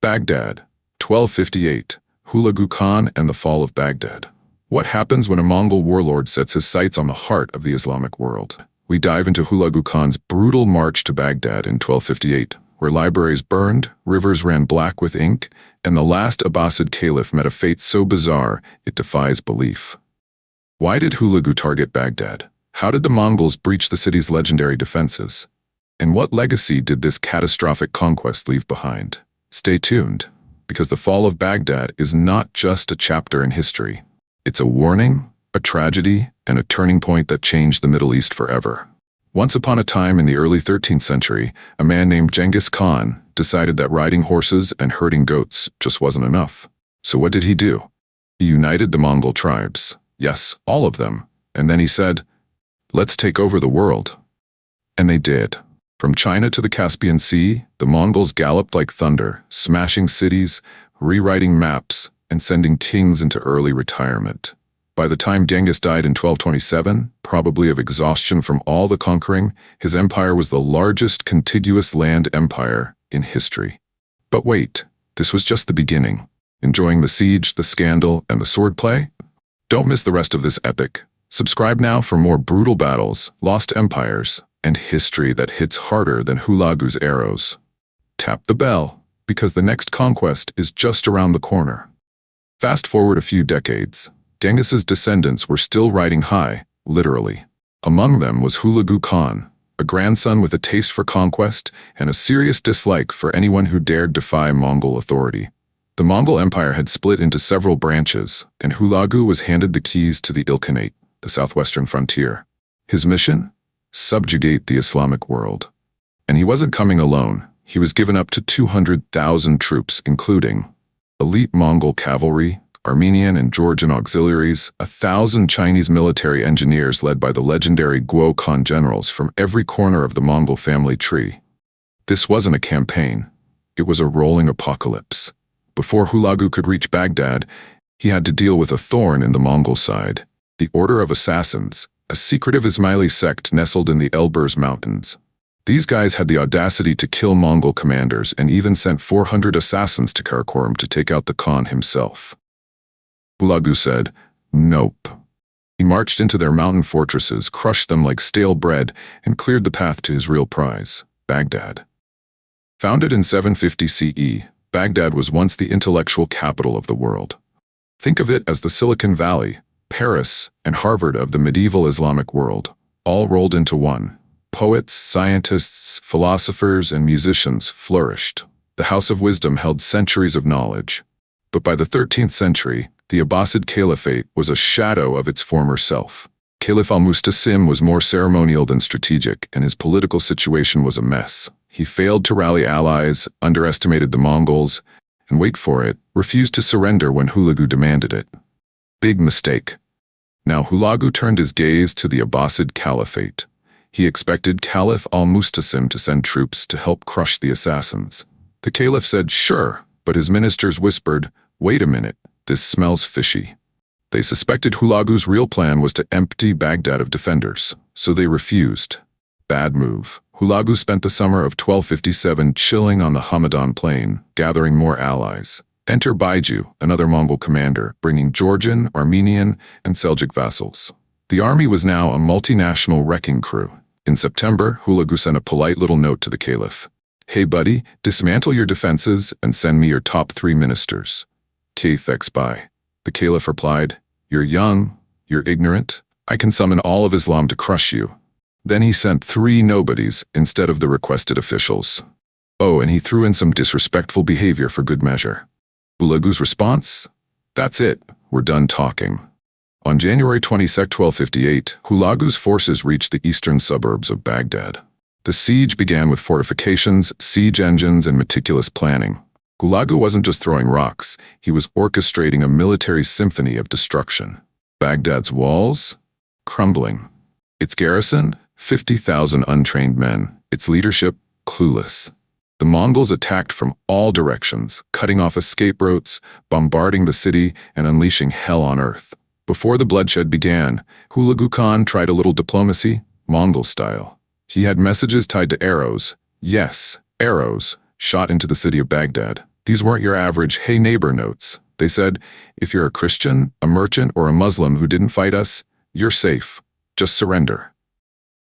Baghdad, 1258, HULAGU Khan and the fall of Baghdad. What happens when a Mongol warlord sets his sights on the heart of the Islamic world? We dive into HULAGU Khan's brutal march to Baghdad in 1258, where libraries burned, rivers ran black with ink, and the last Abbasid caliph met a fate so bizarre it defies belief. Why did HULAGU target Baghdad? How did the Mongols breach the city's legendary defenses? And what legacy did this catastrophic conquest leave behind? Stay tuned, because the fall of Baghdad is not just a chapter in history. It's a warning, a tragedy, and a turning point that changed the Middle East forever. Once upon a time in the early 13th century, a man named Genghis Khan decided that riding horses and herding goats just wasn't enough. So what did he do? He united the Mongol tribes. Yes, all of them. And then he said, "Let's take over the world." And they did. From China to the Caspian Sea, the Mongols galloped like thunder, smashing cities, rewriting maps, and sending kings into early retirement. By the time Genghis died in 1227, probably of exhaustion from all the conquering, his empire was the largest contiguous land empire in history. But wait, this was just the beginning. Enjoying the siege, the scandal, and the swordplay? Don't miss the rest of this epic. Subscribe now for more brutal battles, lost empires, and history that hits harder than HULAGU's arrows. Tap the bell, because the next conquest is just around the corner. Fast forward a few decades. Genghis's descendants were still riding high, literally. Among them was HULAGU Khan, a grandson with a taste for conquest and a serious dislike for anyone who dared defy Mongol authority. The Mongol Empire had split into several branches, and HULAGU was handed the keys to the Ilkhanate, the southwestern frontier. His mission? Subjugate the Islamic world. And he wasn't coming alone. He was given up to 200,000 troops, including elite Mongol cavalry, Armenian and Georgian auxiliaries, 1,000 Chinese military engineers led by the legendary HULAGU Khan generals from every corner of the Mongol family tree. This wasn't a campaign. It was a rolling apocalypse. Before HULAGU could reach Baghdad, he had to deal with a thorn in the Mongol side, the Order of Assassins, a secretive Ismaili sect nestled in the Elburz Mountains. These guys had the audacity to kill Mongol commanders and even sent 400 assassins to Karakorum to take out the Khan himself. HULAGU said, "Nope." He marched into their mountain fortresses, crushed them like stale bread, and cleared the path to his real prize, Baghdad. Founded in 750 CE, Baghdad was once the intellectual capital of the world. Think of it as the Silicon Valley, Paris, and Harvard of the medieval Islamic world, all rolled into one. Poets, scientists, philosophers, and musicians flourished. The House of Wisdom held centuries of knowledge. But by the 13th century, the Abbasid Caliphate was a shadow of its former self. Caliph al-Mustasim was more ceremonial than strategic, and his political situation was a mess. He failed to rally allies, underestimated the Mongols, and wait for it, refused to surrender when HULAGU demanded it. Big mistake. Now HULAGU turned his gaze to the Abbasid Caliphate. He expected Caliph al-Mustasim to send troops to help crush the assassins. The caliph said sure, but his ministers whispered, "Wait a minute, this smells fishy." They suspected HULAGU's real plan was to empty Baghdad of defenders, so they refused. Bad move. HULAGU spent the summer of 1257 chilling on the Hamadan plain, gathering more allies. Enter Baiju, another Mongol commander, bringing Georgian, Armenian, and Seljuk vassals. The army was now a multinational wrecking crew. In September, HULAGU sent a polite little note to the caliph. "Hey buddy, dismantle your defenses and send me your top 3 ministers." Thanks bye. The caliph replied, "You're young, you're ignorant, I can summon all of Islam to crush you." Then he sent 3 nobodies instead of the requested officials. Oh, and he threw in some disrespectful behavior for good measure. HULAGU's response? "That's it, we're done talking." On January 22, 1258, HULAGU's forces reached the eastern suburbs of Baghdad. The siege began with fortifications, siege engines, and meticulous planning. HULAGU wasn't just throwing rocks, he was orchestrating a military symphony of destruction. Baghdad's walls? Crumbling. Its garrison? 50,000 untrained men. Its leadership? Clueless. The Mongols attacked from all directions, cutting off escape routes, bombarding the city, and unleashing hell on earth. Before the bloodshed began, HULAGU Khan tried a little diplomacy, Mongol style. He had messages tied to arrows, yes, arrows, shot into the city of Baghdad. These weren't your average, hey neighbor notes. They said, if you're a Christian, a merchant, or a Muslim who didn't fight us, you're safe. Just surrender.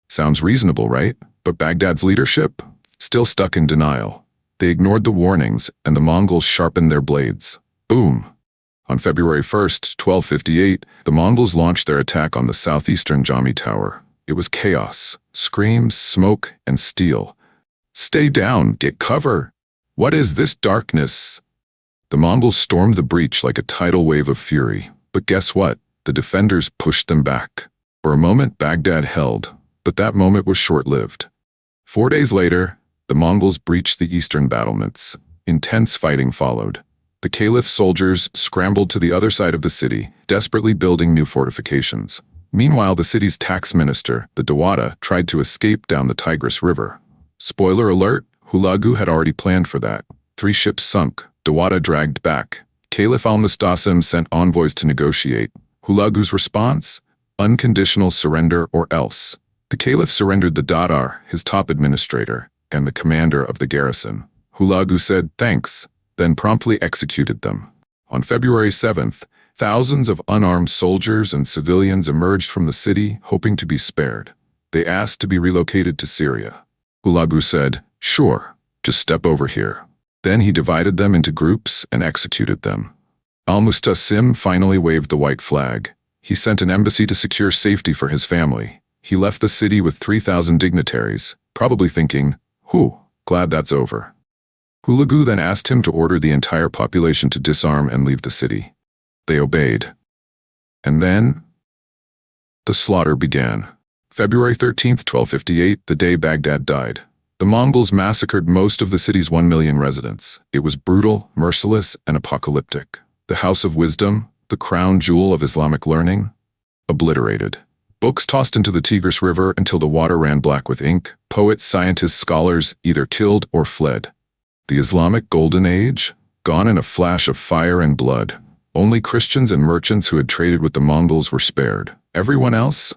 Sounds reasonable, right? But Baghdad's leadership? Still stuck in denial. They ignored the warnings, and the Mongols sharpened their blades. Boom! On February 1st, 1258, the Mongols launched their attack on the southeastern Jami Tower. It was chaos. Screams, smoke, and steel. Stay down, get cover! What is this darkness? The Mongols stormed the breach like a tidal wave of fury. But guess what? The defenders pushed them back. For a moment, Baghdad held, but that moment was short-lived. 4 days later, the Mongols breached the eastern battlements. Intense fighting followed. The Caliph's soldiers scrambled to the other side of the city, desperately building new fortifications. Meanwhile, the city's tax minister, the Dawada, tried to escape down the Tigris River. Spoiler alert, HULAGU had already planned for that. 3 ships sunk, Dawada dragged back. Caliph al-Mustasim sent envoys to negotiate. HULAGU's response? Unconditional surrender or else. The Caliph surrendered the Dadar, his top administrator, and the commander of the garrison. HULAGU said thanks, then promptly executed them. On February 7th, thousands of unarmed soldiers and civilians emerged from the city, hoping to be spared. They asked to be relocated to Syria. HULAGU said, sure, just step over here. Then he divided them into groups and executed them. Al-Mustasim finally waved the white flag. He sent an embassy to secure safety for his family. He left the city with 3,000 dignitaries, probably thinking, glad that's over. HULAGU then asked him to order the entire population to disarm and leave the city. They obeyed. And then, the slaughter began. February 13th, 1258, the day Baghdad died. The Mongols massacred most of the city's 1 million residents. It was brutal, merciless, and apocalyptic. The House of Wisdom, the crown jewel of Islamic learning, obliterated. Books tossed into the Tigris River until the water ran black with ink. Poets, scientists, scholars either killed or fled. The Islamic Golden Age? Gone in a flash of fire and blood. Only Christians and merchants who had traded with the Mongols were spared. Everyone else?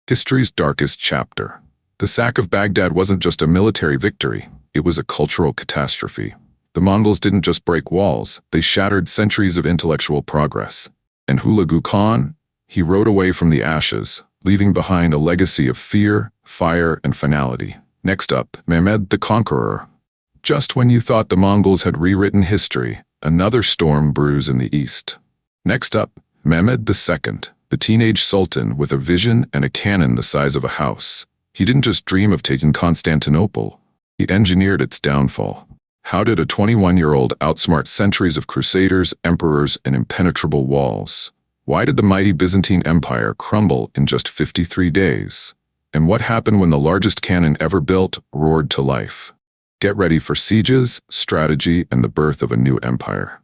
History's darkest chapter. The sack of Baghdad wasn't just a military victory, it was a cultural catastrophe. The Mongols didn't just break walls, they shattered centuries of intellectual progress. And HULAGU Khan? He rode away from the ashes, leaving behind a legacy of fear, fire, and finality. Next up, Mehmed the Conqueror. Just when you thought the Mongols had rewritten history, another storm brews in the east. Next up, Mehmed II, the teenage sultan with a vision and a cannon the size of a house. He didn't just dream of taking Constantinople, he engineered its downfall. How did a 21-year-old outsmart centuries of crusaders, emperors, and impenetrable walls? Why did the mighty Byzantine Empire crumble in just 53 days? And what happened when the largest cannon ever built roared to life? Get ready for sieges, strategy, and the birth of a new empire.